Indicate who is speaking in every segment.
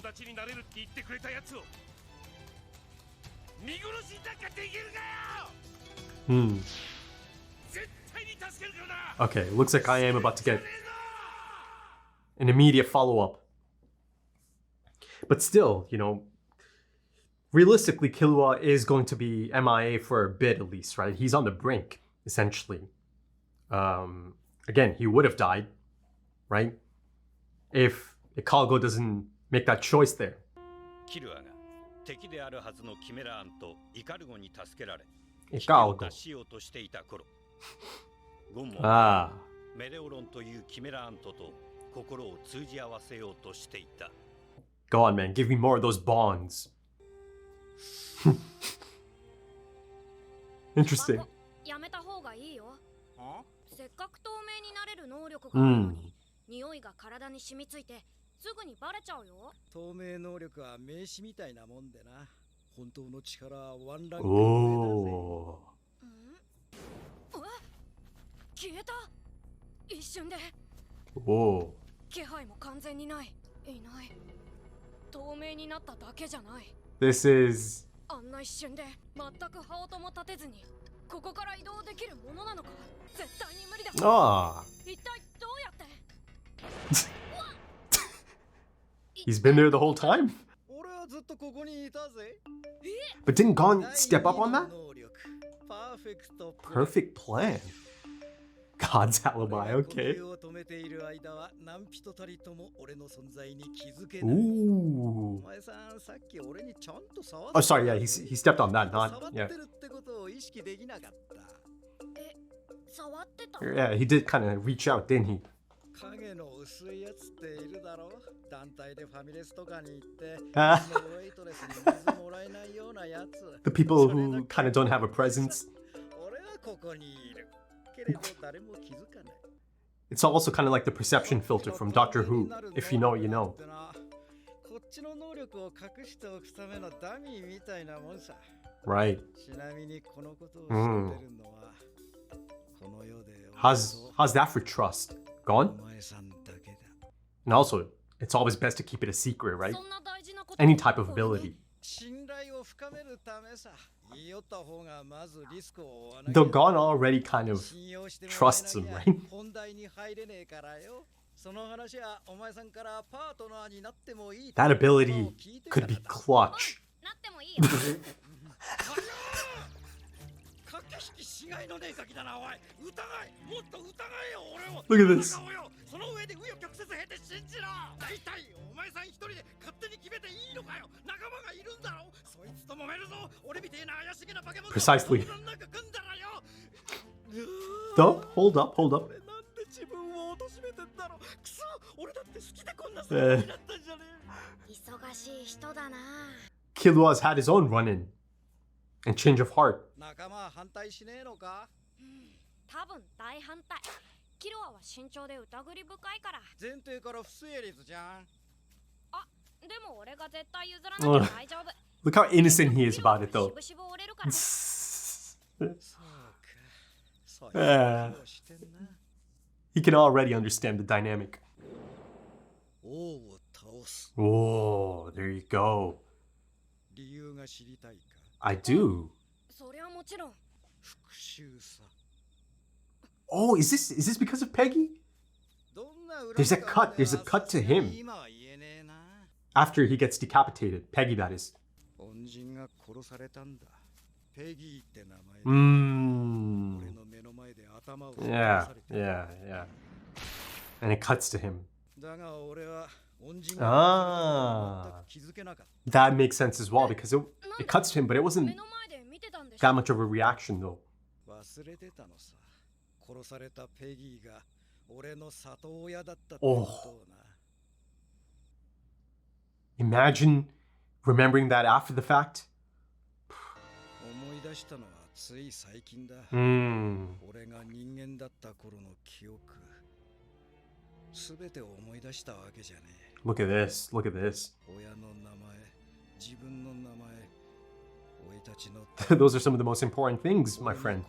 Speaker 1: 達になれるって言ってくれたやつを見殺しなんかできるかよ。絶対に助けるからな。
Speaker 2: Okay, looks like I am about to get an immediate follow-up. But still, you know, realistically, Killua is going to be MIA for a bit at least, right? He's on the brink, essentially. Again, he would have died, right? If Ikalgo doesn't make that choice there.
Speaker 3: キルアが敵であるはずのキメラアンとイカルゴに助けられ、
Speaker 2: Ikalgo.
Speaker 3: しようとしていた頃、ゴンもメレオロンというキメラアントと心を通じ合わせようとしていた。
Speaker 2: Go on, man. Give me more of those bonds. Interesting.
Speaker 4: やめた方がいいよ。せっかく透明になれる能力があるのに、匂いが体に染みついてすぐにバレちゃうよ。
Speaker 5: 透明能力は名刺みたいなもんでな。本当の力はワンランク上だぜ。
Speaker 4: 消えた。一瞬で。気配も完全にない。いない。透明になっただけじゃない。
Speaker 2: This is
Speaker 4: あんな一瞬で全く羽音も立てずにここから移動できるものなのか。絶対に無理だ。一体どうやって？
Speaker 2: He's been there the whole time?
Speaker 5: 俺はずっとここにいたぜ。
Speaker 2: But didn't Gon step up on that?
Speaker 5: パーフェクト
Speaker 2: Perfect plan. God's alibi, okay. Ooh. Oh, sorry, yeah, he stepped on that, not, yeah. Yeah, he did kind of reach out, didn't he? The people who kind of don't have a presence. It's also kind of like the perception filter from Doctor Who. If you know, you know. Right. How's that for trust? Gone? And also, it's always best to keep it a secret, right? Any type of ability. Though Gon already kind of trusts him, right? That ability could be clutch. Look at this. Precisely. Though, hold up. Killua's had his own run-in and change of heart.
Speaker 4: 多分大反対。キロアは慎重で疑り深いから。
Speaker 5: 前提から不成立じゃん。
Speaker 4: あ、でも俺が絶対譲らなきゃ大丈夫。
Speaker 2: Look how innocent he is about it, though. He can already understand the dynamic. Oh, there you go. I do. Oh, is this because of Peggy? There's a cut to him. After he gets decapitated. Peggy, that is. Yeah. And it cuts to him. That makes sense as well because it cuts to him, but it wasn't that much of a reaction though. Oh. Imagine remembering that after the fact. Look at this. Those are some of the most important things, my friend.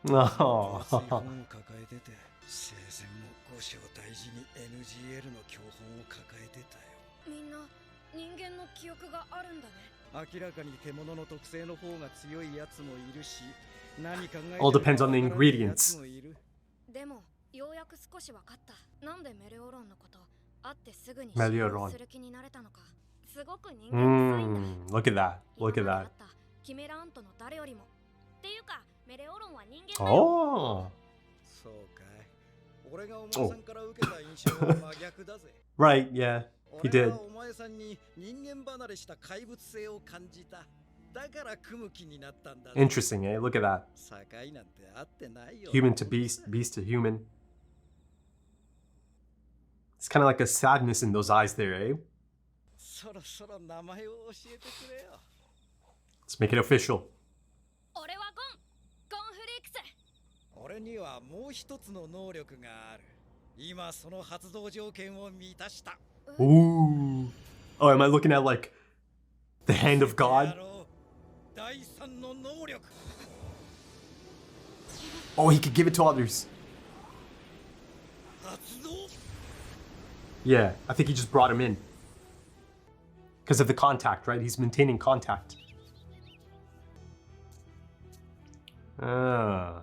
Speaker 2: Oh.
Speaker 5: 本を抱えてて、生前も五章大事に NGL の教本を抱えてたよ。
Speaker 4: みんな人間の記憶があるんだね。
Speaker 5: 明らかに獣の特性の方が強いやつもいるし、何考えて
Speaker 2: All
Speaker 5: る
Speaker 2: depends
Speaker 5: か
Speaker 2: on the
Speaker 5: わからないやつ
Speaker 2: ingredients.
Speaker 5: もいる。
Speaker 4: でもようやく少し分かった。なんでメレオロンのこと会ってすぐに
Speaker 2: メレオロン
Speaker 4: する気になれたのか。すごく人間臭いんだ。
Speaker 2: Look at that.
Speaker 4: 今
Speaker 2: Look
Speaker 4: ま
Speaker 2: at
Speaker 4: で会
Speaker 2: that.
Speaker 4: ったキメラアントの誰よりも。っていうかメレオロンは人間だよ。
Speaker 2: Oh.
Speaker 5: そうかい。俺がお前さんから受けた印象は真逆だぜ。
Speaker 2: Right, yeah. He
Speaker 5: 俺
Speaker 2: did.
Speaker 5: はお前さんに人間離れした怪物性を感じた。だから組む気になったんだぜ。
Speaker 2: Interesting, eh? Look at that.
Speaker 5: 境なんてあってないよ。
Speaker 2: Human to beast, beast to human. It's kind of like a sadness in those eyes there, eh?
Speaker 5: そろそろ名前を教えてくれよ。
Speaker 2: Let's make it official.
Speaker 4: 俺はゴンフリークス。
Speaker 5: 俺にはもう一つの能力がある。今その発動条件を満たした。
Speaker 2: Ooh. Oh, am I looking at like the hand of God?
Speaker 5: 第三の能力。
Speaker 2: Oh, he could give it to others.
Speaker 5: 発動。
Speaker 2: Yeah, I think he just brought him in. Because of the contact, right? He's maintaining contact. Ah.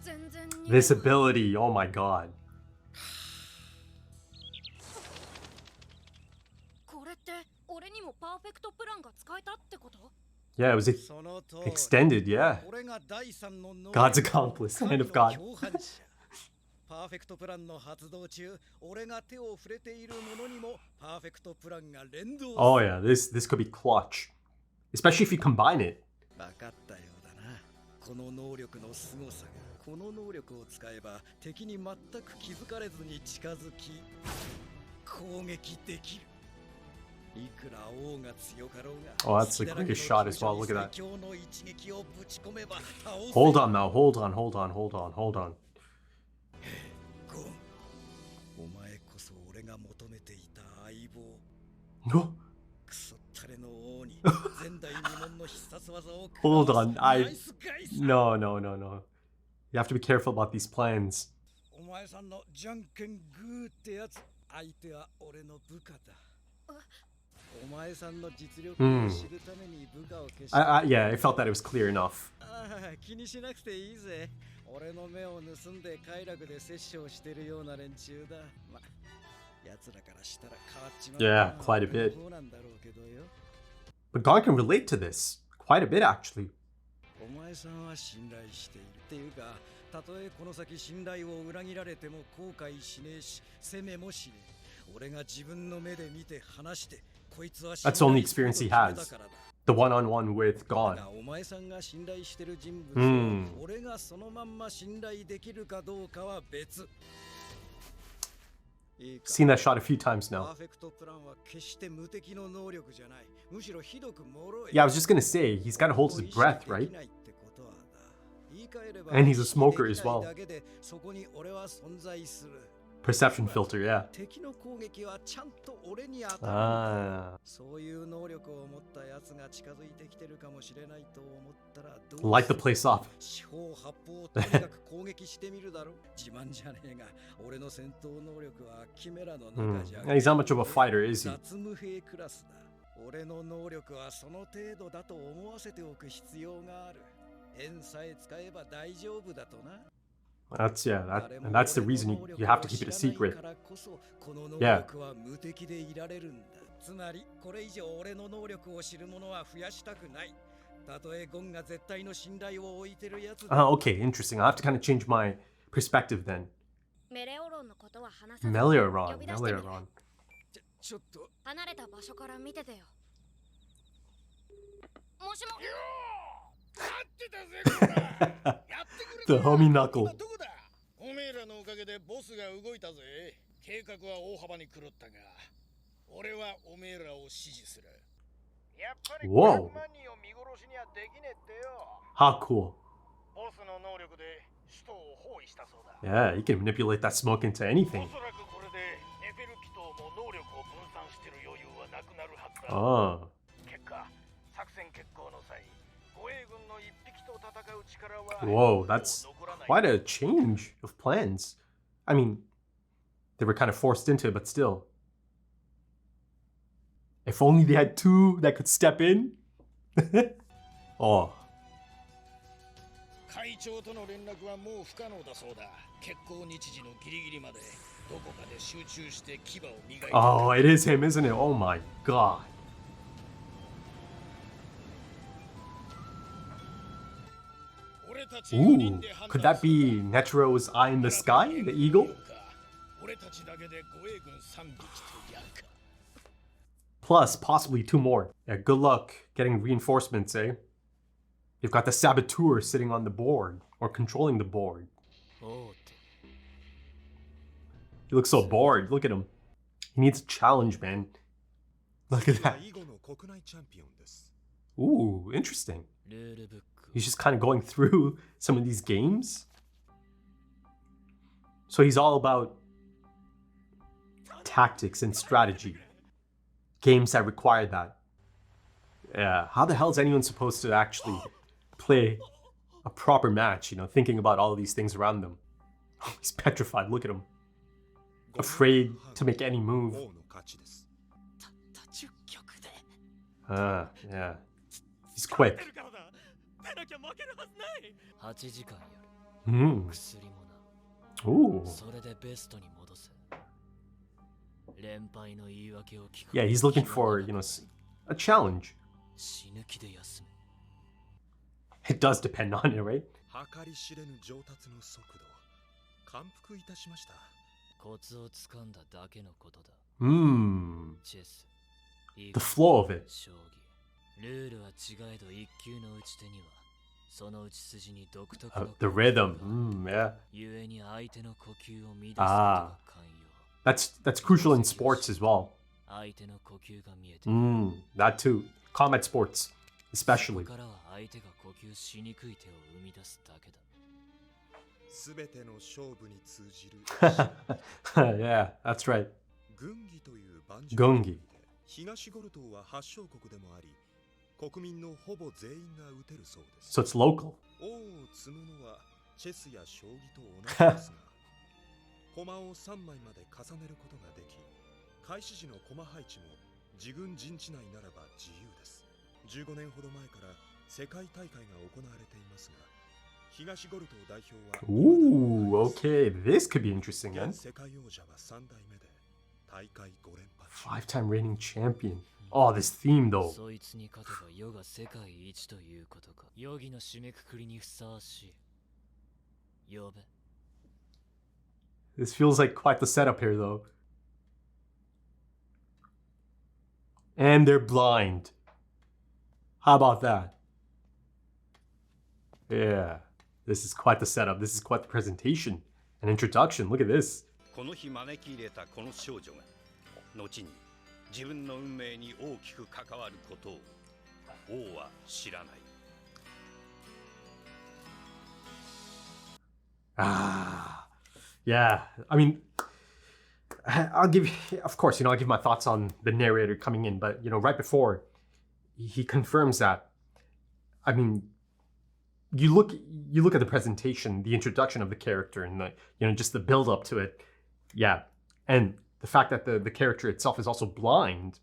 Speaker 4: 全然似合う。
Speaker 2: This ability, oh my god.
Speaker 4: これって俺にもパーフェクトプランが使えたってこと？
Speaker 2: Yeah, it was
Speaker 5: その通り。
Speaker 2: extended, yeah.
Speaker 5: 俺が第三の能力。
Speaker 2: God's accomplice, hand of God.
Speaker 5: 共犯者。パーフェクトプランの発動中、俺が手を触れているものにもパーフェクトプランが連動する。
Speaker 2: Oh yeah, this could be clutch. Especially if you combine it.
Speaker 5: 分かったようだな。この能力の凄さが、この能力を使えば敵に全く気づかれずに近づき攻撃できる。いくら王が強かろうが。
Speaker 2: Oh, that's the greatest shot as well. Look at that.
Speaker 5: 最強の一撃をぶち込めば倒せる。
Speaker 2: Hold on now, hold on. Hold on.
Speaker 5: ゴン、お前こそ俺が求めていた相棒。
Speaker 2: No.
Speaker 5: クソったれの王に前代未聞の必殺技を
Speaker 2: Hold on,
Speaker 5: ナ
Speaker 2: I...
Speaker 5: イスガイさ。
Speaker 2: No. You have to be careful about these plans.
Speaker 5: お前さんのじゃんけんグーってやつ、相手は俺の部下だ。お前さんの実力を知るために部下を消した。
Speaker 2: Yeah, I felt that it was clear enough.
Speaker 5: ああ、気にしなくていいぜ。俺の目を盗んで快楽で殺生してるような連中だ。ま、奴らからしたら変わっちまう。
Speaker 2: Yeah, quite a bit.
Speaker 5: そうなんだろうけどよ。
Speaker 2: But God can relate to this. Quite a bit, actually.
Speaker 5: お前さんは信頼しているっていうか、たとえこの先信頼を裏切られても後悔しねえし、責めもしねえ。俺が自分の目で見て話して、こいつは信
Speaker 2: That's the
Speaker 5: 頼
Speaker 2: only
Speaker 5: する
Speaker 2: experience
Speaker 5: と
Speaker 2: he
Speaker 5: 決め
Speaker 2: has.
Speaker 5: たからだ。
Speaker 2: The one-on-one with God.
Speaker 5: だがお前さんが信頼してる人物を、俺がそのまんま信頼できるかどうかは別。いいか、
Speaker 2: Seen that shot a few times
Speaker 5: パ
Speaker 2: now.
Speaker 5: ーフェクトプランは決して無敵の能力じゃない。むしろひどく脆い。
Speaker 2: Yeah, I was just gonna say, he's gotta hold his breath, right?
Speaker 5: できないってことはだ。言い換えれば
Speaker 2: And he's a smoker as
Speaker 5: できない
Speaker 2: well.
Speaker 5: だけでそこに俺は存在する。
Speaker 2: Perception filter, yeah.
Speaker 5: 敵の攻撃はちゃんと俺に当たる。
Speaker 2: Ah.
Speaker 5: そういう能力を持ったやつが近づいてきてるかもしれないと思ったらどう
Speaker 2: Light the place up.
Speaker 5: 四方八方とにかく攻撃してみるだろう。自慢じゃねえが、俺の戦闘能力はキメラの中じゃ。
Speaker 2: He's not much of a fighter, is he?
Speaker 5: 雑無兵クラスだ。俺の能力はその程度だと思わせておく必要がある。縁さえ使えば大丈夫だとな。
Speaker 2: That's the reason you have to keep it a secret. Yeah.
Speaker 5: 無敵でいられるんだ。つまりこれ以上俺の能力を知る者は増やしたくない。たとえゴンが絶対の信頼を置いてるやつだ。
Speaker 2: Okay, interesting. I'll have to kind of change my perspective then.
Speaker 4: メレオロンのことは話さず
Speaker 2: Melioron.
Speaker 4: 呼び出してみる。
Speaker 2: Melioron.
Speaker 5: ちょっと
Speaker 4: 離れた場所から見ててよ。もしも。
Speaker 1: 待ってたぜ、こら。やってくれ
Speaker 2: The
Speaker 1: た。
Speaker 2: homie knuckle.
Speaker 1: どこだ。おめえらのおかげでボスが動いたぜ。計画は大幅に狂ったが、俺はおめえらを支持する。やっぱり
Speaker 2: Whoa.
Speaker 1: 500万人を見殺しにはできねえってよ。
Speaker 2: How cool.
Speaker 1: ボスの能力で首都を包囲したそうだ。
Speaker 2: Yeah, you can manipulate that smoke into anything.
Speaker 1: おそらくこれでネフェルピトーも能力を分散してる余裕はなくなるはずだ。
Speaker 2: Oh.
Speaker 1: 結果、作戦決行の際、
Speaker 2: Whoa, that's quite a change of plans. I mean, they were kind of forced into it, but still. If only they had two that could step in. Oh.
Speaker 1: 会長との連絡はもう不可能だそうだ。決行日時のギリギリまでどこかで集中して牙を磨いて。
Speaker 2: Oh, it is him, isn't it? Oh my god. Ooh, could that be Netero's eye in the sky, the eagle? Plus, possibly two more. Yeah, good luck getting reinforcements, eh? You've got the saboteur sitting on the board, or controlling the board. He looks so bored, look at him. He needs a challenge, man. Look at that. Ooh, interesting. He's just kind of going through some of these games. So he's all about tactics and strategy. Games that require that. Yeah, how the hell is anyone supposed to actually play a proper match, you know, thinking about all of these things around them? Oh, he's petrified, look at him. Afraid to make any move. Yeah. He's quick. Ooh. Yeah, he's looking for, you know, a challenge. It does depend on it, right? The flow of it. The rhythm. Yeah. That's crucial in sports as well. That too. Combat sports, especially. Yeah, that's right. Gungi. So it's local.
Speaker 5: 駒を3枚まで重ねることができ、開始時の駒配置も自軍陣地内ならば自由です。15年ほど前から世界大会が行われていますが、東ゴルト代表は
Speaker 2: Ooh, okay, this could be interesting, man.
Speaker 5: 世界王者は3代目で大会5連覇。
Speaker 2: 5-time reigning champion. Oh, this theme though.
Speaker 6: そいつに勝てば世が世界一ということか。容疑の締めくくりにふさわしい。呼べ。
Speaker 2: This feels like quite the setup here, though. And they're blind. How about that? Yeah, this is quite the setup. This is quite the presentation. An introduction. Look at this.
Speaker 3: この日招き入れたこの少女が後に自分の運命に大きく関わることを王は知らない。
Speaker 2: Yeah, I mean, I'll give, of course, you know, I'll give my thoughts on the narrator coming in, but, you know, right before, he confirms that, I mean, you look at the presentation, the introduction of the character, and the, you know, just the build up to it, yeah, and the fact that the character itself is also blind,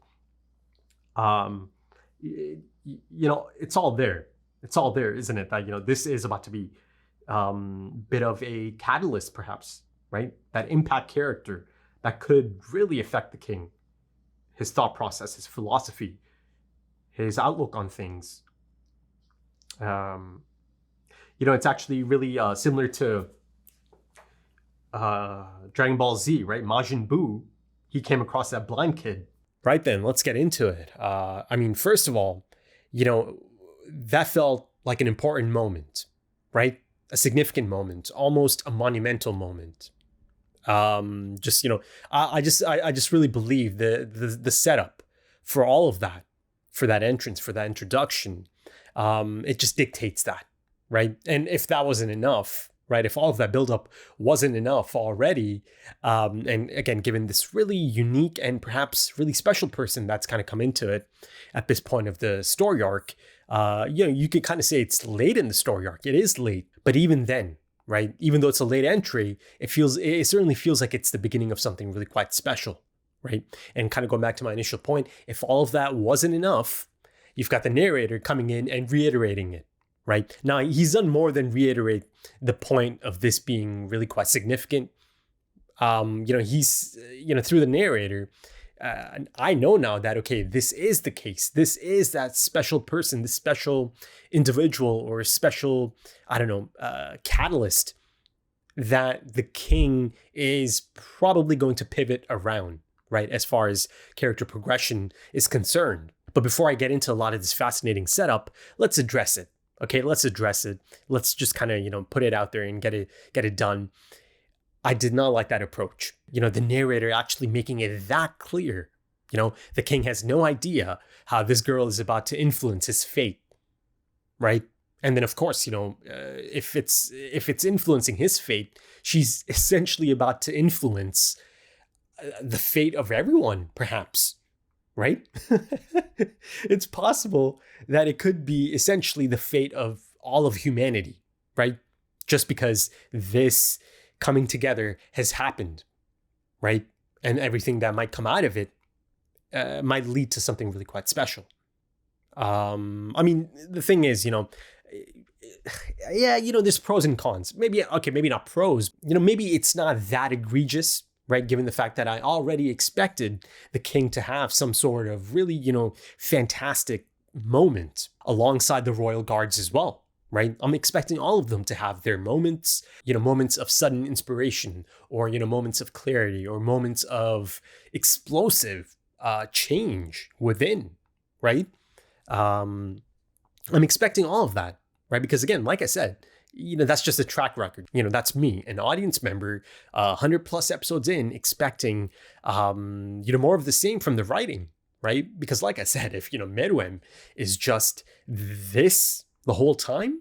Speaker 2: you know, it's all there, isn't it? That, you know, this is about to be bit of a catalyst, perhaps, right? That impact character that could really affect the king, his thought process, his philosophy, his outlook on things. You know, it's actually really similar to Dragon Ball Z, right? Majin Buu, he came across that blind kid. Right then, let's get into it. I mean, first of all, you know, that felt like an important moment, right? A significant moment, almost a monumental moment. Just, you know, I just really believe the setup for all of that, for that entrance, for that introduction, it just dictates that, right? And if that wasn't enough, right? If all of that buildup wasn't enough already, and again, given this really unique and perhaps really special person that's kind of come into it at this point of the story arc, you could kind of say it's late in the story arc. It is late, but even then, right? Even though it's a late entry, it certainly feels like it's the beginning of something really quite special, right? And kind of going back to my initial point, if all of that wasn't enough, you've got the narrator coming in and reiterating it, right? Now, he's done more than reiterate the point of this being really quite significant. He's, through the narrator, I know now that, okay, this is the case. This is that special person, this special individual or special, catalyst that the king is probably going to pivot around, right? As far as character progression is concerned. But before I get into a lot of this fascinating setup, let's address it. Okay, let's address it. Let's just kind of, put it out there and get it done. I did not like that approach. The narrator actually making it that clear. The king has no idea how this girl is about to influence his fate, right? And then, of course, if it's influencing his fate, she's essentially about to influence the fate of everyone, perhaps, right? It's possible that it could be essentially the fate of all of humanity, right? Just because this coming together has happened, right? And everything that might come out of it might lead to something really quite special. The thing is, there's pros and cons. Maybe not pros. Maybe it's not that egregious, right? Given the fact that I already expected the king to have some sort of really, fantastic moment alongside the royal guards as well, right? I'm expecting all of them to have their moments, moments of sudden inspiration, or, moments of clarity, or moments of explosive change within, right? I'm expecting all of that, right? Because again, like I said, that's just a track record. That's me, an audience member, 100 plus episodes in, expecting, more of the same from the writing, right? Because like I said, if, Meruem is just this the whole time,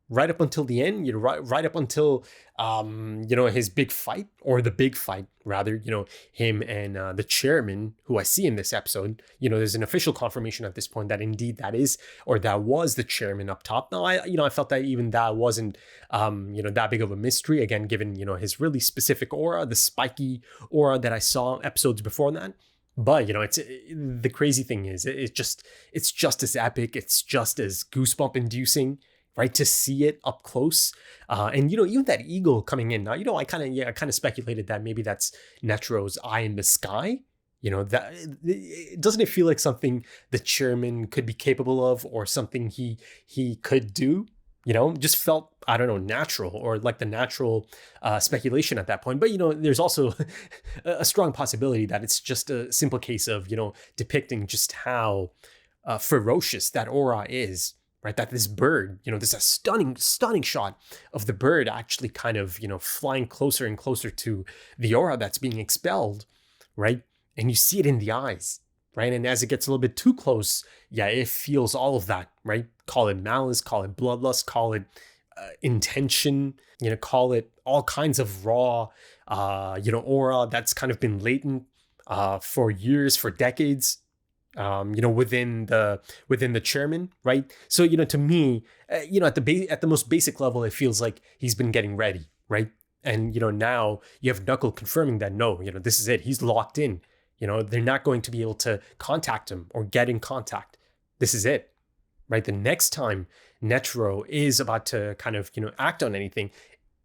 Speaker 2: right up until the end, right up until, his big fight, or the big fight, rather, him and the chairman, who I see in this episode, there's an official confirmation at this point that indeed that was the chairman up top. Now, I felt that even that wasn't, that big of a mystery, again, given, his really specific aura, the spiky aura that I saw episodes before that. But, it's the crazy thing is, it's just as epic. It's just as goosebump inducing, right? To see it up close. And, even that eagle coming in. Now, I kind of speculated that maybe that's Netro's eye in the sky. Doesn't it feel like something the chairman could be capable of, or something he could do? Just felt, I don't know, natural, or like the natural speculation at that point. But, there's also a strong possibility that it's just a simple case of, depicting just how ferocious that aura is, right? That this bird, there's a stunning shot of the bird actually kind of, flying closer and closer to the aura that's being expelled, right? And you see it in the eyes, right? And as it gets a little bit too close, it feels all of that, right? Call it malice, call it bloodlust, call it intention, call it all kinds of raw, aura that's kind of been latent for years, for decades, within the chairman, right? So, to me, at the most basic level, it feels like he's been getting ready, right? And, now you have Knuckle confirming that, no, this is it. He's locked in. They're not going to be able to contact him or get in contact. This is it, right? The next time Netro is about to kind of, act on anything,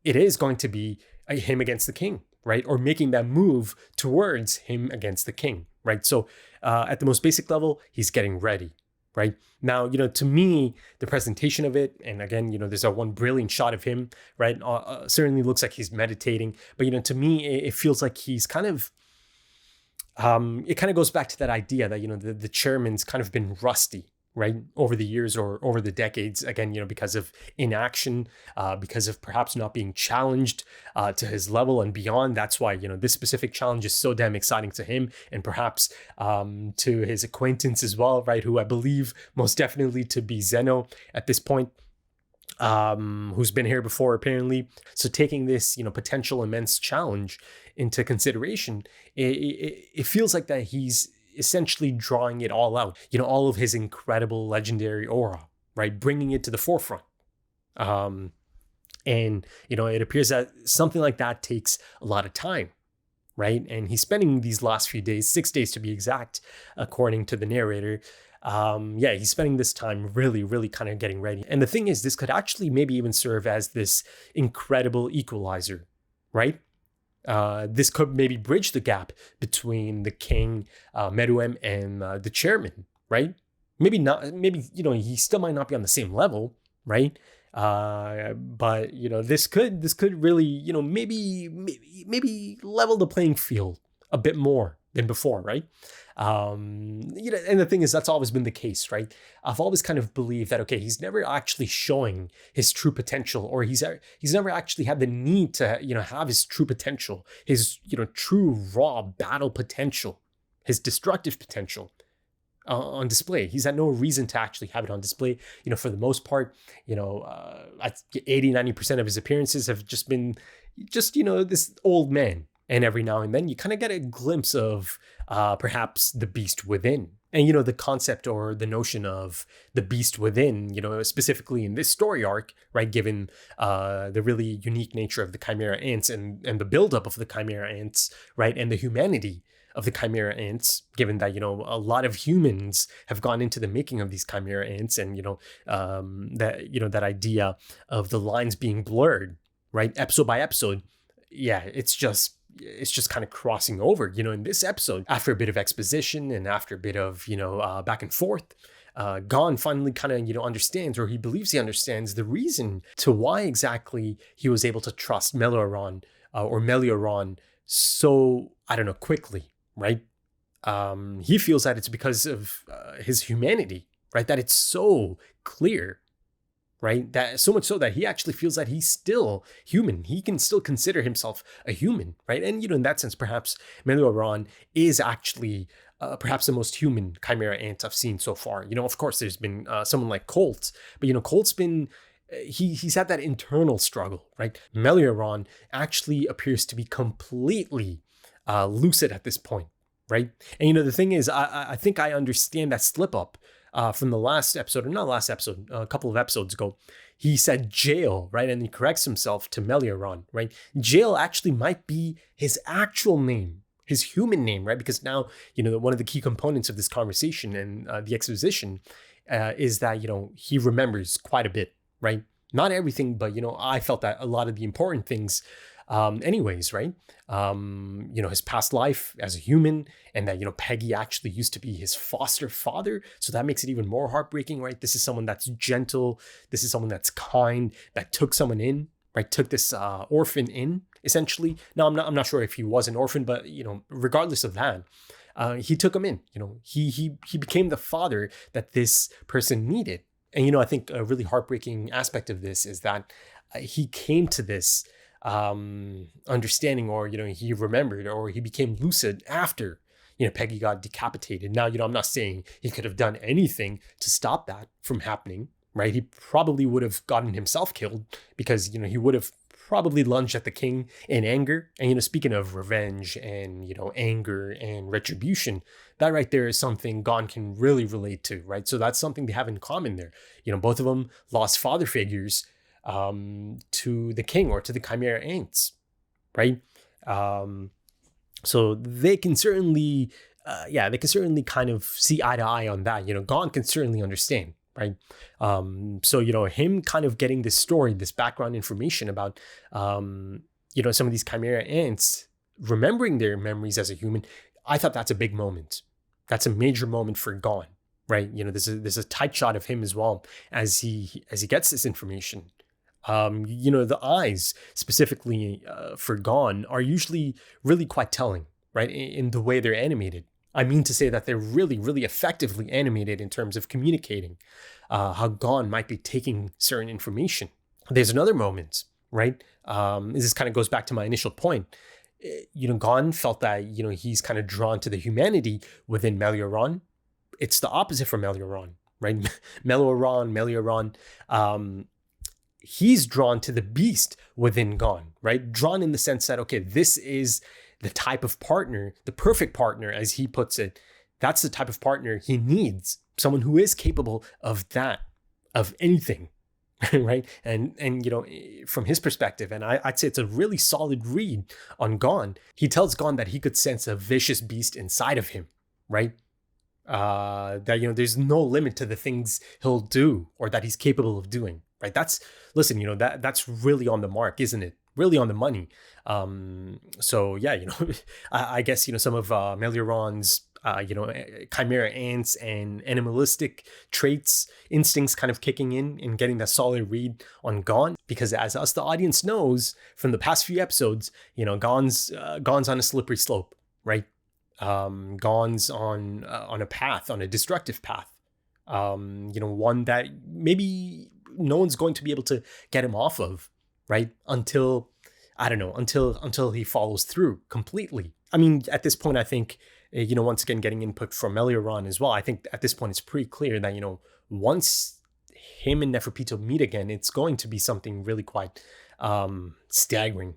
Speaker 2: it is going to be him against the king, right? Or making that move towards him against the king, right? So at the most basic level, he's getting ready, right? Now, to me, the presentation of it, and again, there's a one brilliant shot of him, right? Certainly looks like he's meditating, but, to me, it feels like he's kind of, it kind of goes back to that idea that, the chairman's kind of been rusty, right, over the years or over the decades, again, because of inaction, because of perhaps not being challenged to his level and beyond. That's why, this specific challenge is so damn exciting to him, and perhaps to his acquaintance as well, right, who I believe most definitely to be Zeno at this point. who's been here before apparently. So taking this, potential immense challenge into consideration, it feels like that he's essentially drawing it all out, all of his incredible legendary aura, right? Bringing it to the forefront. And, it appears that something like that takes a lot of time, right? And he's spending these last few days, 6 days to be exact, according to the narrator. He's spending this time really, really kind of getting ready. And the thing is, this could actually maybe even serve as this incredible equalizer, right? This could maybe bridge the gap between the king, Meruem, and the chairman, right? Maybe not, maybe, he still might not be on the same level, right? But this could really, maybe level the playing field a bit more than before, right? And the thing is, that's always been the case, right? I've always kind of believed that, okay, he's never actually showing his true potential, or he's never actually had the need to, have his true potential, his, true raw battle potential, his destructive potential on display. He's had no reason to actually have it on display. For the most part, 80-90% of his appearances have just been this old man. And every now and then you kind of get a glimpse of perhaps the beast within. And, the concept or the notion of the beast within, specifically in this story arc, right, given the really unique nature of the Chimera ants and the buildup of the Chimera ants, right, and the humanity of the Chimera ants, given that, a lot of humans have gone into the making of these Chimera ants, and, that idea of the lines being blurred, right, episode by episode. Yeah, it's just kind of crossing over, in this episode, after a bit of exposition and after a bit of, back and forth, Gon finally kind of, understands, or he believes he understands, the reason to why exactly he was able to trust Melioron so, quickly, right? He feels that it's because of his humanity, right? That it's so clear, right? That so much so that he actually feels that he's still human. He can still consider himself a human, right? And, in that sense, perhaps Melioron is actually perhaps the most human Chimera ant I've seen so far. Of course, there's been someone like Colt, but, Colt's been, he's had that internal struggle, right? Melioron actually appears to be completely lucid at this point, right? And, the thing is, I think I understand that slip up from the last episode, or not last episode, a couple of episodes ago. He said jail, right? And he corrects himself to Melioron, right? Jail actually might be his actual name, his human name, right? Because now, one of the key components of this conversation and the exposition is that, he remembers quite a bit, right? Not everything, but, I felt that a lot of the important things anyways, right? His past life as a human, and that, Peggy actually used to be his foster father. So that makes it even more heartbreaking, right? This is someone that's gentle. This is someone that's kind, that took someone in, right? Took this orphan in, essentially. Now, I'm not sure if he was an orphan, but, regardless of that, he took him in, he became the father that this person needed. And, I think a really heartbreaking aspect of this is that he came to this understanding, or he remembered, or he became lucid after Peggy got decapitated. Now, I'm not saying he could have done anything to stop that from happening, right? He probably would have gotten himself killed, because he would have probably lunged at the king in anger. And speaking of revenge and anger and retribution, that right there is something Gon can really relate to, right? So that's something they have in common there. Both of them lost father figures to the king, or to the Chimera ants, right? So they can certainly, kind of see eye to eye on that. Gon can certainly understand, right? So him kind of getting this story, this background information about, some of these Chimera ants remembering their memories as a human. I thought that's a big moment. That's a major moment for Gon, right? There's a tight shot of him as well as he gets this information. The eyes specifically for Gon are usually really quite telling, right? In the way they're animated. I mean to say that they're really, really effectively animated in terms of communicating how Gon might be taking certain information. There's another moment, right? This kind of goes back to my initial point. Gon felt that, he's kind of drawn to the humanity within Melioron. It's the opposite for Melioron, right? Melioron, he's drawn to the beast within Gon, right? Drawn in the sense that, okay, this is the type of partner, the perfect partner, as he puts it. That's the type of partner he needs. Someone who is capable of that, of anything, right? And you know, from his perspective, and I'd say it's a really solid read on Gon. He tells Gon that he could sense a vicious beast inside of him, right? That, you know, there's no limit to the things he'll do or that he's capable of doing, right? Listen, you know, that's really on the mark, isn't it? Really on the money. So yeah, you know, I guess, you know, some of Melioran's you know, chimera ants and animalistic traits, instincts kind of kicking in and getting that solid read on Gon, because as us, the audience, knows from the past few episodes, you know, Gon's on a slippery slope, right? Gon's on a path, on a destructive path, you know, one that maybe no one's going to be able to get him off of, right? Until he follows through completely. I mean, at this point, I think, you know, once again, getting input from Melioran as well, I think at this point it's pretty clear that, you know, once him and Neferpitou meet again, it's going to be something really quite staggering.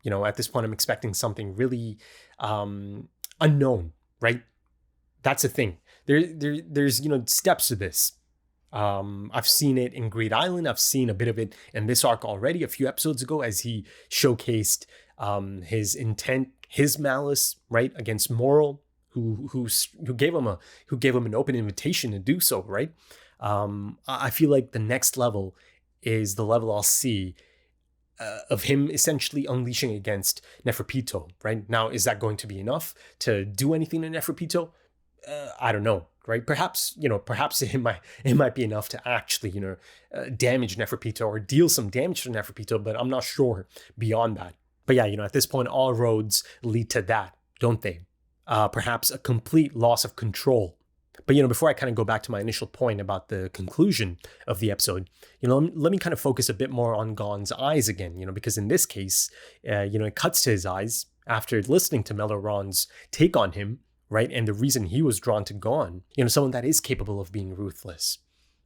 Speaker 2: You know, at this point, I'm expecting something really unknown, right? That's the thing. There's, you know, steps to this. I've seen it in Greed Island. I've seen a bit of it in this arc already a few episodes ago, as he showcased his intent, his malice, right, against Moral, who gave him an open invitation to do so, right? I feel like the next level is the level I'll see of him essentially unleashing against Neferpitou, right? Now, is that going to be enough to do anything to Neferpitou? I don't know, right? Perhaps it might be enough to actually, you know, damage Neferpitou or deal some damage to Neferpitou, but I'm not sure beyond that. But yeah, you know, at this point, all roads lead to that, don't they? Perhaps a complete loss of control. But, you know, before I kind of go back to my initial point about the conclusion of the episode, you know, let me kind of focus a bit more on Gon's eyes again, you know, because in this case, you know, it cuts to his eyes after listening to Melioran's take on him, right? And the reason he was drawn to Gon, you know, someone that is capable of being ruthless,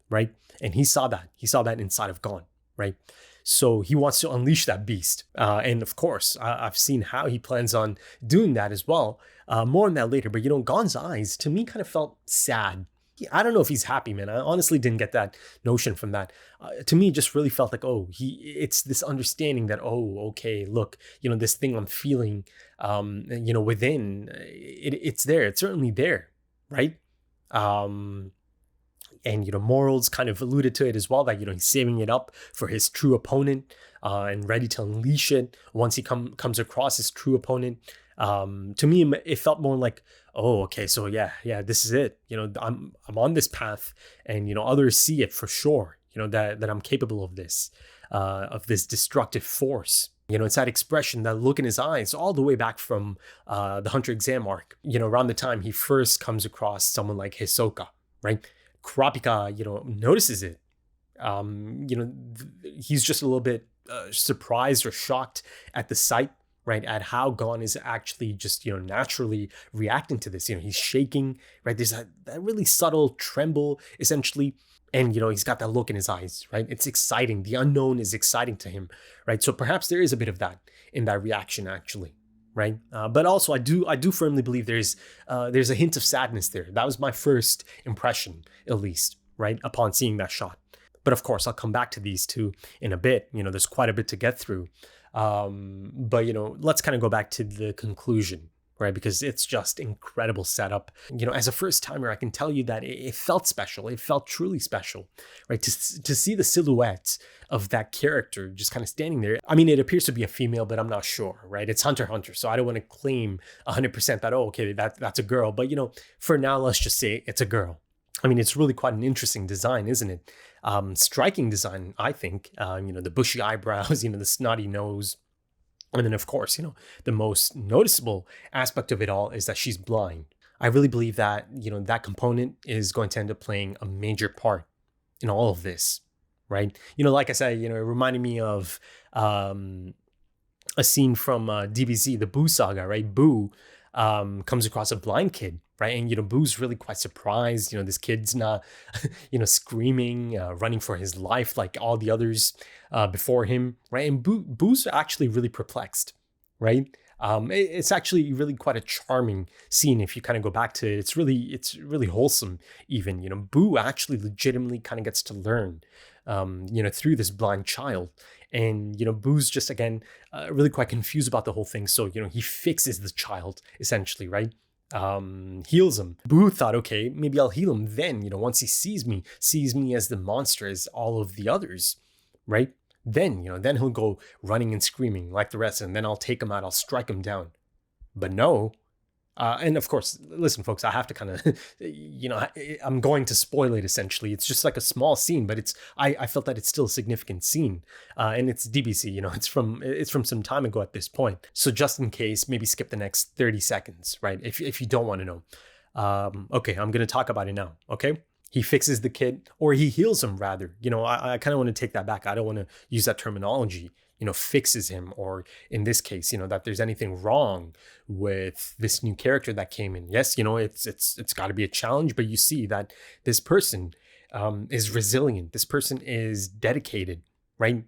Speaker 2: right? And he saw that inside of Gon, right? So he wants to unleash that beast. And of course, I've seen how he plans on doing that as well. More on that later. But, you know, Gon's eyes, to me, kind of felt sad. I don't know if he's happy, man. I honestly didn't get that notion from that. To me, it just really felt like, it's this understanding that, okay, look, you know, this thing I'm feeling, you know, within, it's there. It's certainly there, right? And, you know, Morals kind of alluded to it as well, that, you know, he's saving it up for his true opponent and ready to unleash it once he comes across his true opponent. To me, it felt more like, okay, so yeah, this is it. You know, I'm on this path, and, you know, others see it for sure, you know, that I'm capable of this destructive force. You know, it's that expression, that look in his eyes, all the way back from the Hunter exam arc, you know, around the time he first comes across someone like Hisoka, right? Kurapika, you know, notices it. You know, he's just a little bit surprised or shocked at the sight, right? At how Gon is actually just, you know, naturally reacting to this. You know, he's shaking, right? There's that really subtle tremble, essentially. And, you know, he's got that look in his eyes, right? It's exciting. The unknown is exciting to him, right? So perhaps there is a bit of that in that reaction, actually. Right. But also, I do firmly believe there's a hint of sadness there. That was my first impression, at least, right, upon seeing that shot. But of course, I'll come back to these two in a bit. You know, there's quite a bit to get through. But, you know, let's kind of go back to the conclusion, right? Because it's just incredible setup. You know, as a first timer, I can tell you that it felt special. It felt truly special, right? To see the silhouette of that character just kind of standing there. I mean, it appears to be a female, but I'm not sure, right? It's Hunter x Hunter, so I don't want to claim 100% that, okay, that's a girl. But, you know, for now, let's just say it's a girl. I mean, it's really quite an interesting design, isn't it? Striking design, I think. You know, the bushy eyebrows, you know, the snotty nose. And then, of course, you know, the most noticeable aspect of it all is that she's blind. I really believe that, you know, that component is going to end up playing a major part in all of this, right? You know, like I said, you know, it reminded me of a scene from DBZ, the Boo saga, right? Boo, comes across a blind kid, right? And, Boo's really quite surprised. This kid's not, screaming, running for his life like all the others before him, right? And Boo's actually really perplexed, right? It's actually really quite a charming scene if you kind of go back to it. It's really wholesome even. Boo actually legitimately kind of gets to learn, through this blind child. And, Boo's just, again, really quite confused about the whole thing. So, he fixes the child, essentially, right? Heals him. Boo thought, okay, maybe I'll heal him then, once he sees me as the monster as all of the others, right? Then he'll go running and screaming like the rest, and then I'll take him out, I'll strike him down. But no. And of course, listen, folks, I have to kind of, I'm going to spoil it essentially. It's just like a small scene, but I felt that it's still a significant scene. And it's DBC, it's from some time ago at this point. So just in case, maybe skip the next 30 seconds, right? If you don't want to know. Okay, I'm going to talk about it now, okay? He fixes the kid, or he heals him rather. I kind of want to take that back. I don't want to use that terminology. Fixes him, or in this case, that there's anything wrong with this new character that came in. Yes, it's got to be a challenge, but you see that this person is resilient. This person is dedicated, right?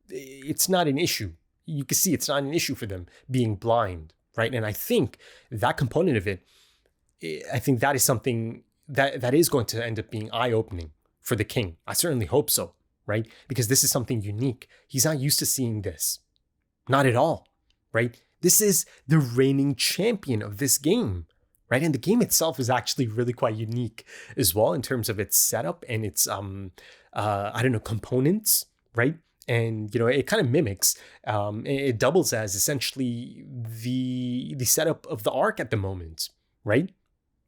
Speaker 2: It's not an issue. You can see it's not an issue for them being blind, right? And I think that component of it, I think that is something that is going to end up being eye-opening for the king. I certainly hope so. Right? Because this is something unique. He's not used to seeing this. Not at all, right? This is the reigning champion of this game, right? And the game itself is actually really quite unique as well in terms of its setup and its, components, right? And, it kind of mimics, it doubles as essentially the setup of the Ark at the moment, right?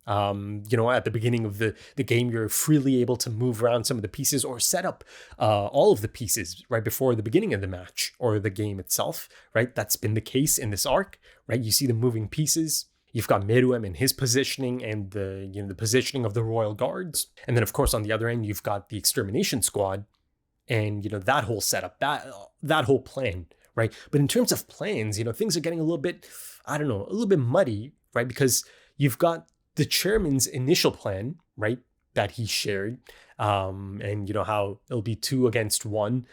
Speaker 2: At the beginning of the game, you're freely able to move around some of the pieces or set up all of the pieces right before the beginning of the match or the game itself, right? That's been the case in this arc, right? You see the moving pieces. You've got Meruem and his positioning and the positioning of the Royal Guards. And then, of course, on the other end, you've got the Extermination Squad and, that whole setup, that whole plan, right? But in terms of plans, things are getting a little bit muddy, right? Because you've got the chairman's initial plan, right, that he shared, and how it'll be 2 against 1,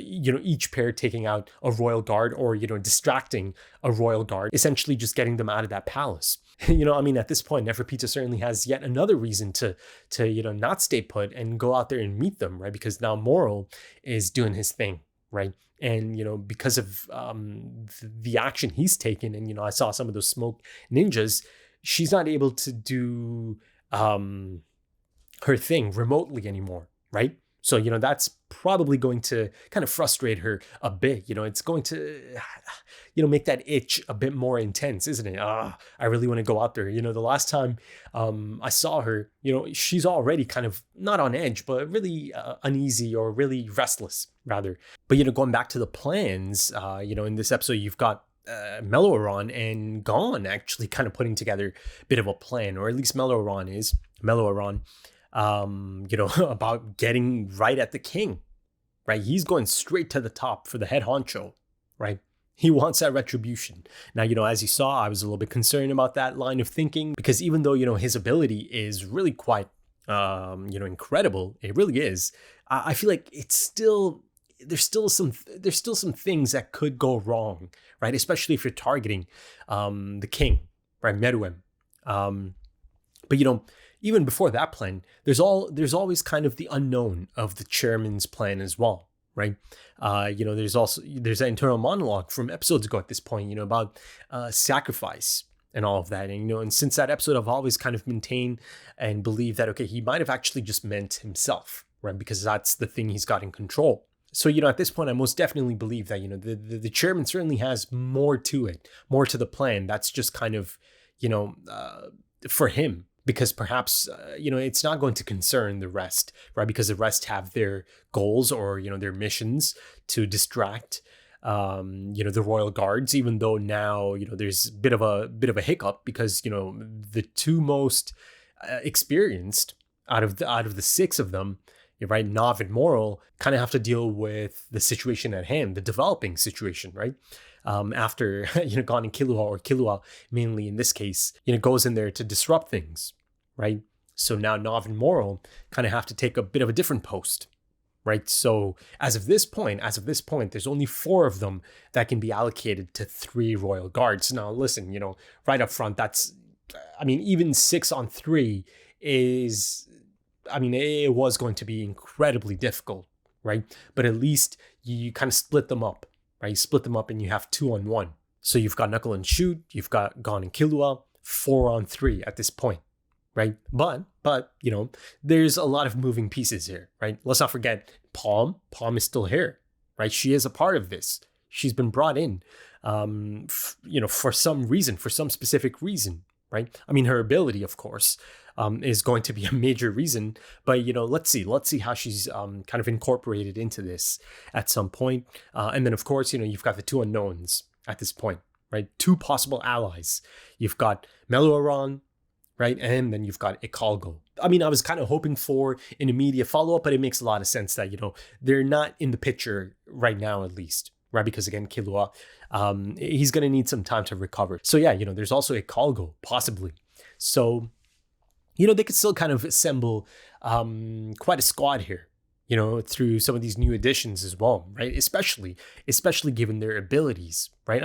Speaker 2: each pair taking out a royal guard or, distracting a royal guard, essentially just getting them out of that palace. At this point, Neferpita certainly has yet another reason to not stay put and go out there and meet them, right? Because now Moro is doing his thing, right? And, because of the action he's taken, and, I saw some of those smoke ninjas, she's not able to do her thing remotely anymore, right? So, that's probably going to kind of frustrate her a bit. It's going to, make that itch a bit more intense, isn't it? I really want to go out there. The last time I saw her, she's already kind of not on edge, but really uneasy or really restless, rather. But, going back to the plans, in this episode, you've got Meloaron and Gon actually kind of putting together a bit of a plan, or at least Meloaron, about getting right at the king, right? He's going straight to the top for the head honcho, right? He wants that retribution. Now, as you saw, I was a little bit concerned about that line of thinking because even though, his ability is really quite, incredible, it really is. I feel like it's still, there's still some things that could go wrong, right? Especially if you're targeting the king, right? Meruem. But even before that plan, there's always kind of the unknown of the chairman's plan as well, right? There's that internal monologue from episodes ago at this point, about sacrifice and all of that. And, and since that episode, I've always kind of maintained and believed that, okay, he might have actually just meant himself, right? Because that's the thing he's got in control. So, at this point, I most definitely believe that, the chairman certainly has more to it, more to the plan. That's just kind of, for him, because perhaps, it's not going to concern the rest, right? Because the rest have their goals or, their missions to distract, the royal guards, even though now, there's a bit of a hiccup because, the 2 most experienced out of the 6 of them, right, Nav and Moro, kind of have to deal with the situation at hand, the developing situation, right? after, Gon and Killua, or Killua mainly in this case, goes in there to disrupt things, right? So now Nav and Moro kind of have to take a bit of a different post, right? So as of this point, there's only 4 of them that can be allocated to 3 royal guards. Now, listen, right up front, even 6 on 3 is, it was going to be incredibly difficult, right? But at least you kind of split them up, right? You split them up and you have 2 on 1. So you've got Knuckle and Shoot, you've got Gon and Killua, 4 on 3 at this point, right? But there's a lot of moving pieces here, right? Let's not forget Palm is still here, right? She is a part of this. She's been brought in, for some reason, for some specific reason, right? Her ability, of course, is going to be a major reason, but let's see how she's kind of incorporated into this at some point. And then of course, you've got the 2 unknowns at this point, right? 2 possible allies. You've got Meluaron, right? And then you've got Ikalgo. I was kind of hoping for an immediate follow-up, but it makes a lot of sense that, they're not in the picture right now, at least, right? Because again, Killua, he's going to need some time to recover. So yeah, there's also Ikalgo, possibly. So, they could still kind of assemble quite a squad here, through some of these new additions as well, right? Especially given their abilities, right?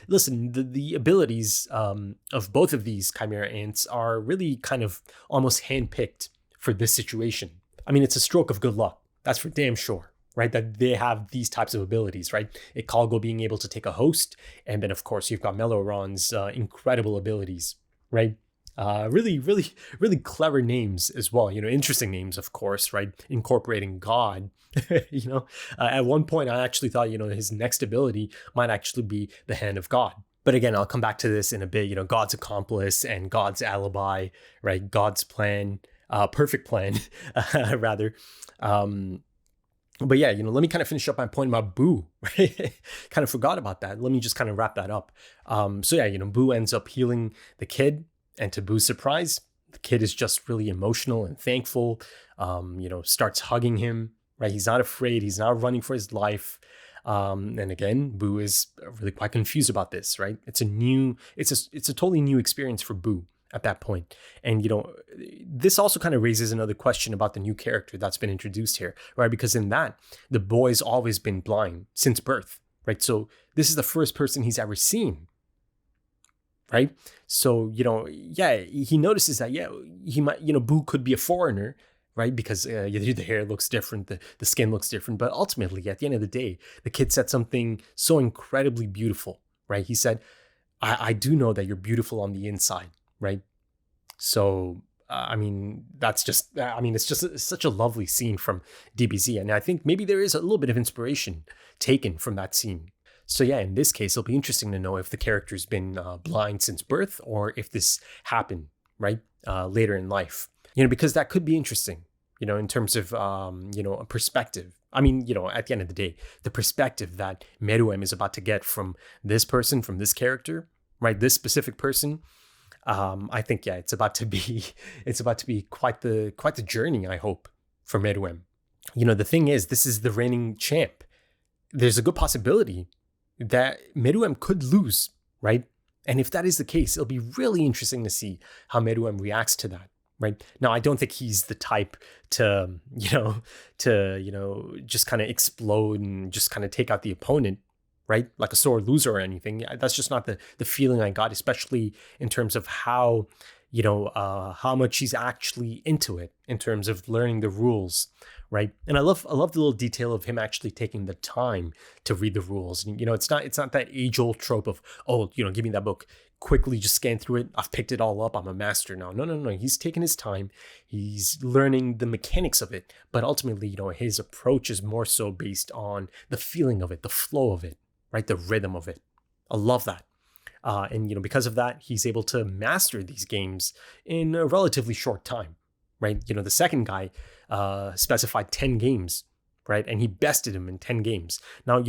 Speaker 2: Listen, the abilities of both of these Chimera ants are really kind of almost handpicked for this situation. It's a stroke of good luck. That's for damn sure, right? That they have these types of abilities, right? Ikalgo being able to take a host, and then of course you've got Meluaron's incredible abilities, right? Really, really, really clever names as well. Interesting names, of course, right? Incorporating God. At one point I actually thought, his next ability might actually be the Hand of God. But again, I'll come back to this in a bit. God's accomplice and God's alibi, right? God's plan, perfect plan, rather. But yeah, let me kind of finish up my point about Boo, right? Kind of forgot about that. Let me just kind of wrap that up. So yeah, Boo ends up healing the kid. And to Boo's surprise, the kid is just really emotional and thankful, starts hugging him, right? He's not afraid. He's not running for his life. And again, Boo is really quite confused about this, right? It's a totally new experience for Boo at that point. And, this also kind of raises another question about the new character that's been introduced here, right? Because in that, the boy's always been blind since birth, right? So this is the first person he's ever seen. Right. So, he notices that, he might, Boo could be a foreigner, right? Because the hair looks different, the skin looks different. But ultimately, at the end of the day, the kid said something so incredibly beautiful, right? He said, I do know that you're beautiful on the inside, right? So, that's just, it's just such a lovely scene from DBZ. And I think maybe there is a little bit of inspiration taken from that scene. So yeah, in this case, it'll be interesting to know if the character's been blind since birth or if this happened, right, later in life. Because that could be interesting, in terms of, a perspective. At the end of the day, the perspective that Meruem is about to get from this person, from this character, right, this specific person, I think, it's about to be quite the journey, I hope, for Meruem. The thing is, this is the reigning champ. There's a good possibility that Meruem could lose, right? And if that is the case, it'll be really interesting to see how Meruem reacts to that, right? Now, I don't think he's the type to just kind of explode and just kind of take out the opponent, right? Like a sore loser or anything. That's just not the feeling I got, especially in terms of how much he's actually into it in terms of learning the rules, right? And I love the little detail of him actually taking the time to read the rules. And, it's not that age-old trope of, give me that book, quickly just scan through it. I've picked it all up. I'm a master now. No. He's taking his time. He's learning the mechanics of it. But ultimately, his approach is more so based on the feeling of it, the flow of it, right? The rhythm of it. I love that. And, because of that, he's able to master these games in a relatively short time, right? The second guy specified 10 games, right? And he bested him in 10 games. Now,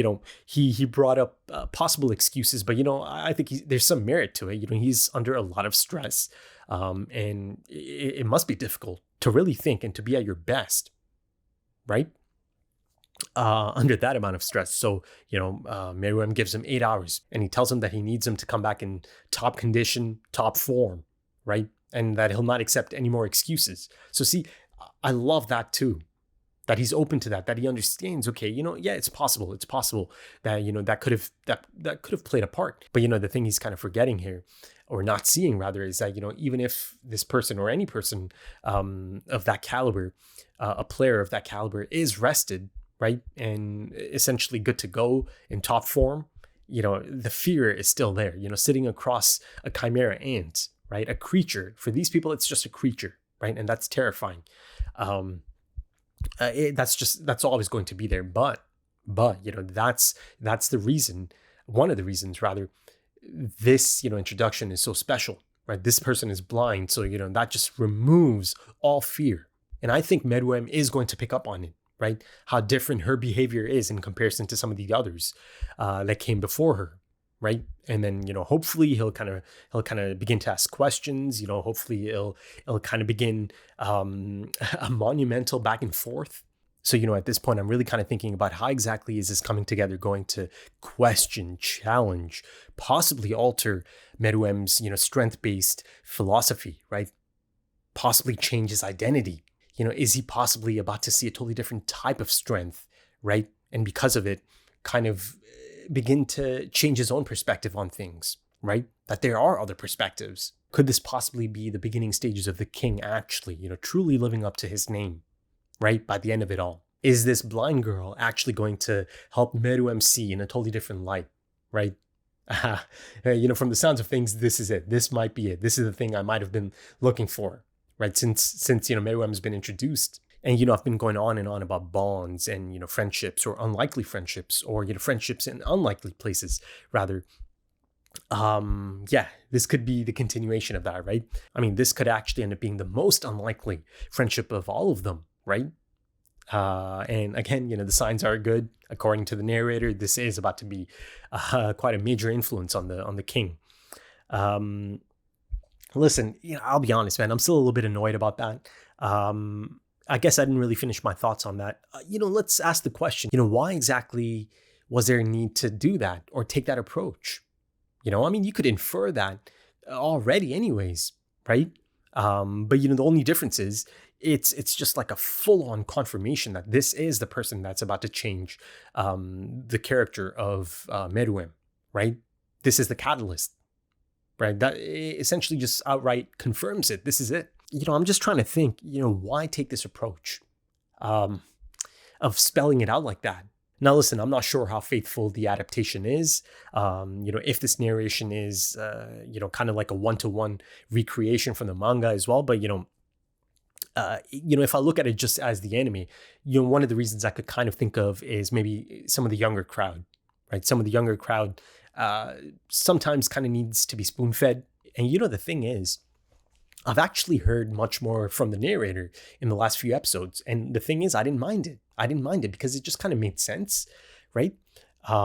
Speaker 2: he brought up possible excuses, but, I think there's some merit to it. He's under a lot of stress, and it must be difficult to really think and to be at your best, right? under that amount of stress. So, Meruem gives him 8 hours and he tells him that he needs him to come back in top condition, top form, right? And that he'll not accept any more excuses. So see, I love that too, that he's open to that he understands, okay, yeah, it's possible that, that could have played a part. But, the thing he's kind of forgetting here, or not seeing rather, is that, even if this person or any person of that caliber, a player of that caliber is rested, right, and essentially good to go in top form, the fear is still there, sitting across a chimera ant, right? A creature. For these people, it's just a creature, right? And that's terrifying. That's always going to be there. But that's the reason, one of the reasons rather, this, introduction is so special, right? This person is blind. So, that just removes all fear. And I think Meruem is going to pick up on it, right? How different her behavior is in comparison to some of the others that came before her, right? And then, hopefully he'll kind of begin to ask questions. Hopefully it'll kind of begin a monumental back and forth. So, at this point, I'm really kind of thinking about how exactly is this coming together going to question, challenge, possibly alter Meruem's, strength-based philosophy, right? Possibly change his identity. Is he possibly about to see a totally different type of strength, right? And because of it, kind of begin to change his own perspective on things, right? That there are other perspectives. Could this possibly be the beginning stages of the king actually, truly living up to his name, right? By the end of it all. Is this blind girl actually going to help Meruem see in a totally different light, right? From the sounds of things, this is it. This might be it. This is the thing I might have been looking for. Right, since Meruem has been introduced, and I've been going on and on about bonds and friendships or unlikely friendships or friendships in unlikely places rather. This could be the continuation of that, right? I mean, this could actually end up being the most unlikely friendship of all of them, right? And again, the signs are good. According to the narrator, this is about to be quite a major influence on the king. Listen, I'll be honest, man. I'm still a little bit annoyed about that. I guess I didn't really finish my thoughts on that. Let's ask the question, why exactly was there a need to do that or take that approach? You could infer that already anyways, right? But, the only difference is it's just like a full-on confirmation that this is the person that's about to change the character of Meruem, right? This is the catalyst. Right, that essentially just outright confirms it. This is it. I'm just trying to think, why take this approach of spelling it out like that? Now, listen, I'm not sure how faithful the adaptation is. If this narration is, kind of like a one-to-one recreation from the manga as well. But, if I look at it just as the anime, one of the reasons I could kind of think of is maybe some of the younger crowd, right? Some of the younger crowd sometimes kind of needs to be spoon-fed. And the thing is, I've actually heard much more from the narrator in the last few episodes. And the thing is, I didn't mind it because it just kind of made sense, right? But,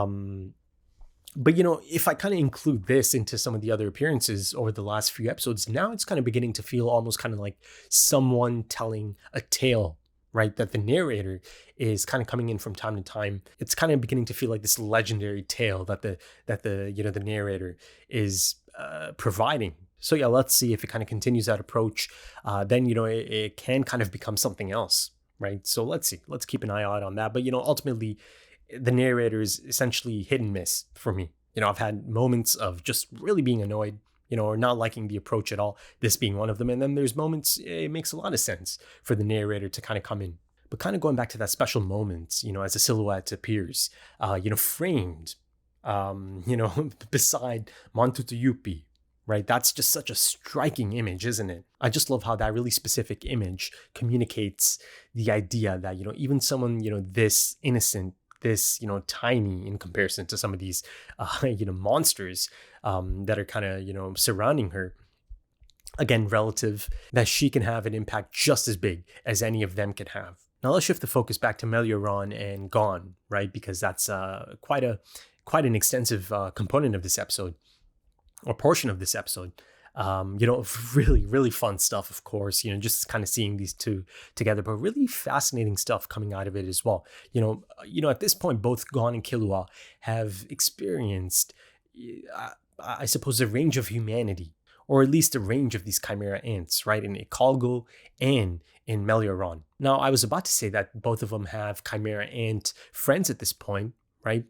Speaker 2: if I kind of include this into some of the other appearances over the last few episodes, now it's kind of beginning to feel almost kind of like someone telling a tale, right? That the narrator is kind of coming in from time to time. It's kind of beginning to feel like this legendary tale that the narrator is providing. So yeah, let's see if it kind of continues that approach. Then it can kind of become something else, right? So let's see. Let's keep an eye out on that. But ultimately, the narrator is essentially hit and miss for me. I've had moments of just really being annoyed, or not liking the approach at all, this being one of them. And then there's moments it makes a lot of sense for the narrator to kind of come in. But kind of going back to that special moment, as a silhouette appears, framed, beside Mantutuyupi, right? That's just such a striking image, isn't it? I just love how that really specific image communicates the idea that, even someone, this innocent, this, tiny in comparison to some of these, monsters that are kind of, surrounding her. Again, relative, that she can have an impact just as big as any of them can have. Now let's shift the focus back to Melioron and Gon, right? Because that's quite an extensive component of this episode, or portion of this episode. Really, really fun stuff, of course, just kind of seeing these two together, but really fascinating stuff coming out of it as well. At this point, both Gon and Killua have experienced, I suppose, a range of humanity, or at least a range of these Chimera ants, right? In Ikalgo and in Melioron. Now, I was about to say that both of them have Chimera ant friends at this point, right?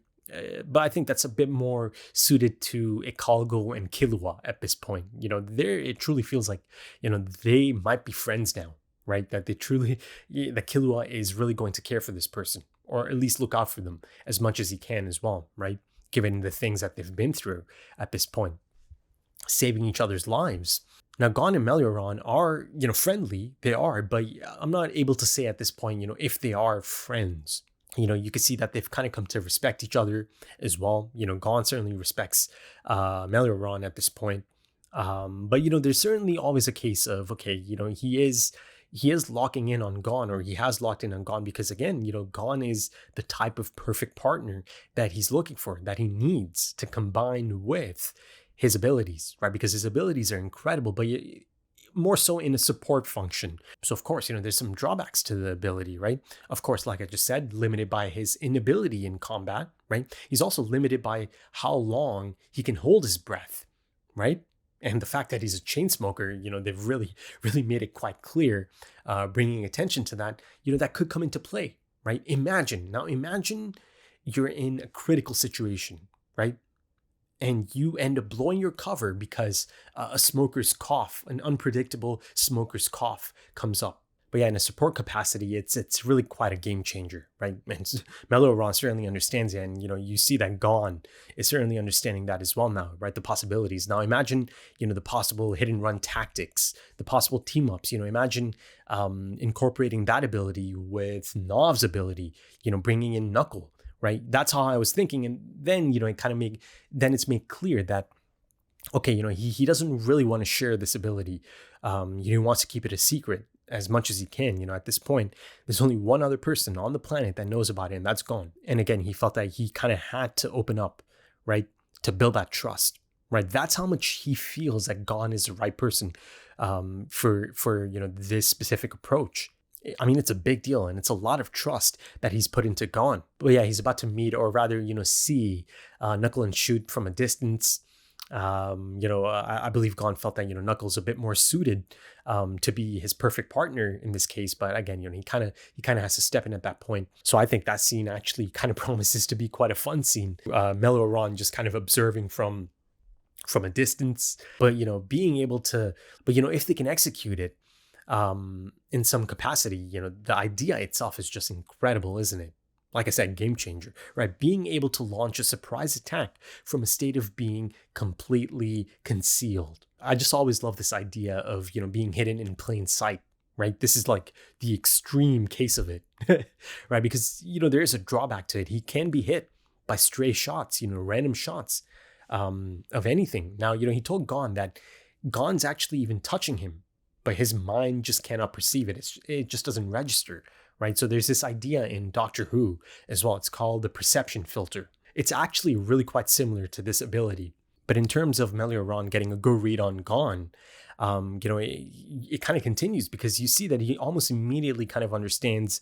Speaker 2: But I think that's a bit more suited to Ikalgo and Killua at this point. It truly feels like, they might be friends now, right? That Killua is really going to care for this person, or at least look out for them as much as he can as well, right? Given the things that they've been through at this point, saving each other's lives. Now, Gon and Melioron are, friendly. They are, but I'm not able to say at this point, if they are friends. You can see that they've kind of come to respect each other as well. Gon certainly respects Melioron at this point. But there's certainly always a case of, okay, he is locking in on Gon, or he has locked in on Gon, because again, Gon is the type of perfect partner that he's looking for, that he needs to combine with his abilities, right? Because his abilities are incredible, but more so in a support function. So of course, there's some drawbacks to the ability, right? Of course, like I just said, limited by his inability in combat, right? He's also limited by how long he can hold his breath, right? And the fact that he's a chain smoker, they've really, really made it quite clear, bringing attention to that, that could come into play, right? Imagine you're in a critical situation, right? And you end up blowing your cover because a smoker's cough, an unpredictable smoker's cough, comes up. But yeah, in a support capacity, it's really quite a game changer, right? And Melioron certainly understands it, and you see that Gon is certainly understanding that as well now, right? The possibilities. Now imagine, the possible hit and run tactics, the possible team ups. Imagine incorporating that ability with Nov's ability, bringing in Knuckle. Right, that's how I was thinking, and then it's made clear that, okay, he doesn't really want to share this ability. He wants to keep it a secret as much as he can. At this point, there's only one other person on the planet that knows about it, and that's Gon. And again, he felt that he kind of had to open up, right, to build that trust. Right, that's how much he feels that Gon is the right person for this specific approach. I mean, it's a big deal, and it's a lot of trust that he's put into Gon. But yeah, he's about to meet, or rather, see Knuckle and Shoot from a distance. I believe Gon felt that, Knuckle's a bit more suited to be his perfect partner in this case. But again, he kind of has to step in at that point. So I think that scene actually kind of promises to be quite a fun scene. Melioron just kind of observing from a distance, but being able to, if they can execute it, in some capacity, the idea itself is just incredible, isn't it? Like I said, game changer, right? Being able to launch a surprise attack from a state of being completely concealed. I just always love this idea of, being hidden in plain sight, right? This is like the extreme case of it, right? Because, there is a drawback to it. He can be hit by stray shots, random shots of anything. Now, he told Gon that Gon's actually even touching him, but his mind just cannot perceive it. It just doesn't register, right? So there's this idea in Doctor Who as well. It's called the perception filter. It's actually really quite similar to this ability. But in terms of Melioron getting a good read on Gon, it kind of continues, because you see that he almost immediately kind of understands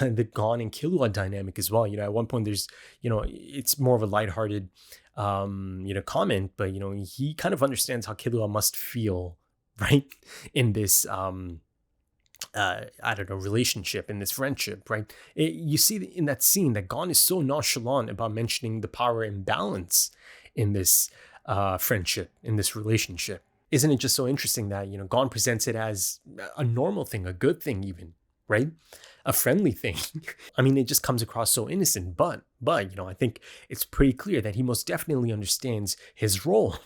Speaker 2: the Gon and Killua dynamic as well. At one point there's, it's more of a lighthearted, comment, but, he kind of understands how Killua must feel, right, in this relationship, in this friendship, right? You see in that scene that Gon is so nonchalant about mentioning the power imbalance in this friendship, in this relationship. Isn't it just so interesting that Gon presents it as a normal thing, a good thing even, right? A friendly thing. I mean, it just comes across so innocent, but I think it's pretty clear that he most definitely understands his role,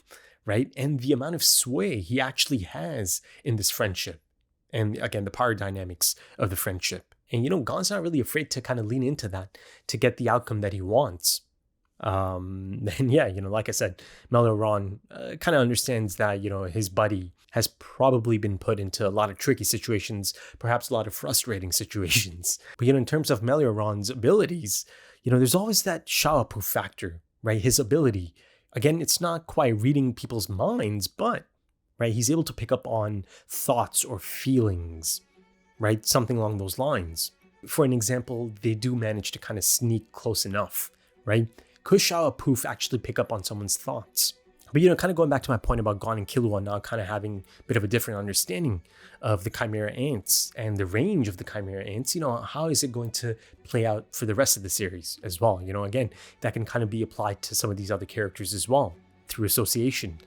Speaker 2: right? And the amount of sway he actually has in this friendship. And again, the power dynamics of the friendship. And, Gon's not really afraid to kind of lean into that to get the outcome that he wants. And yeah, like I said, Melioron kind of understands that, his buddy has probably been put into a lot of tricky situations, perhaps a lot of frustrating situations. But, in terms of Melioron's abilities, there's always that FILMBuFF factor, right? His ability. Again, it's not quite reading people's minds, but right? He's able to pick up on thoughts or feelings, right? Something along those lines. For an example, they do manage to kind of sneak close enough, right? Could FILMBuFF actually pick up on someone's thoughts? But, kind of going back to my point about Gon and Killua now kind of having a bit of a different understanding of the Chimera Ants and the range of the Chimera Ants, how is it going to play out for the rest of the series as well? Again, that can kind of be applied to some of these other characters as well through association.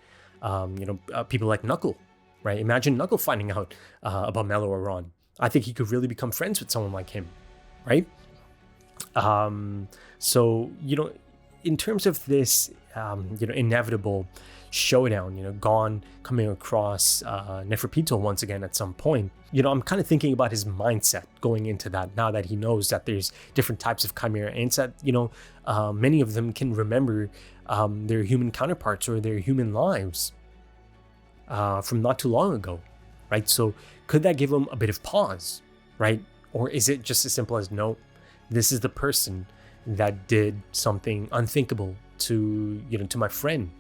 Speaker 2: People like Knuckle, right? Imagine Knuckle finding out about Mello or Ron. I think he could really become friends with someone like him, right? So, in terms of this, inevitable showdown, Gon coming across Neferpito once again at some point, I'm kind of thinking about his mindset going into that now that he knows that there's different types of Chimera Ants that, many of them can remember their human counterparts or their human lives from not too long ago, right? So could that give him a bit of pause, right? Or is it just as simple as, no, this is the person that did something unthinkable to my friend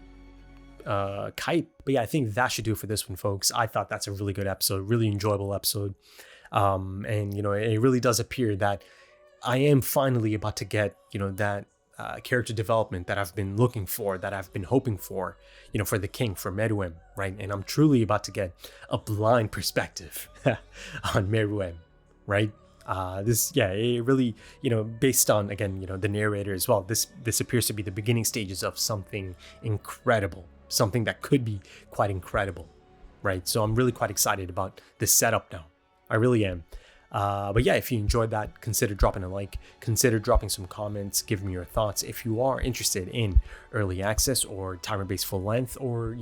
Speaker 2: Kite. But yeah, I think that should do it for this one, folks. I thought that's a really good episode, really enjoyable episode. And it really does appear that I am finally about to get that character development that I've been looking for, that I've been hoping for the king, for Meruem, right? And I'm truly about to get a blind perspective on Meruem, right? It really, based on, again, the narrator as well, this appears to be the beginning stages of something incredible, something that could be quite incredible, right? So I'm really quite excited about this setup now. I really am. But yeah, if you enjoyed that, consider dropping a like, consider dropping some comments, give me your thoughts. If you are interested in early access or timer-based full length or,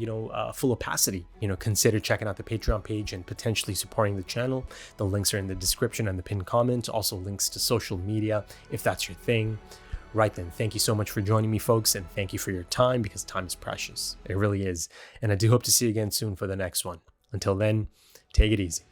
Speaker 2: full opacity, consider checking out the Patreon page and potentially supporting the channel. The links are in the description and the pinned comment. Also links to social media if that's your thing. Right then, thank you so much for joining me, folks, and thank you for your time, because time is precious. It really is. And I do hope to see you again soon for the next one. Until then, take it easy.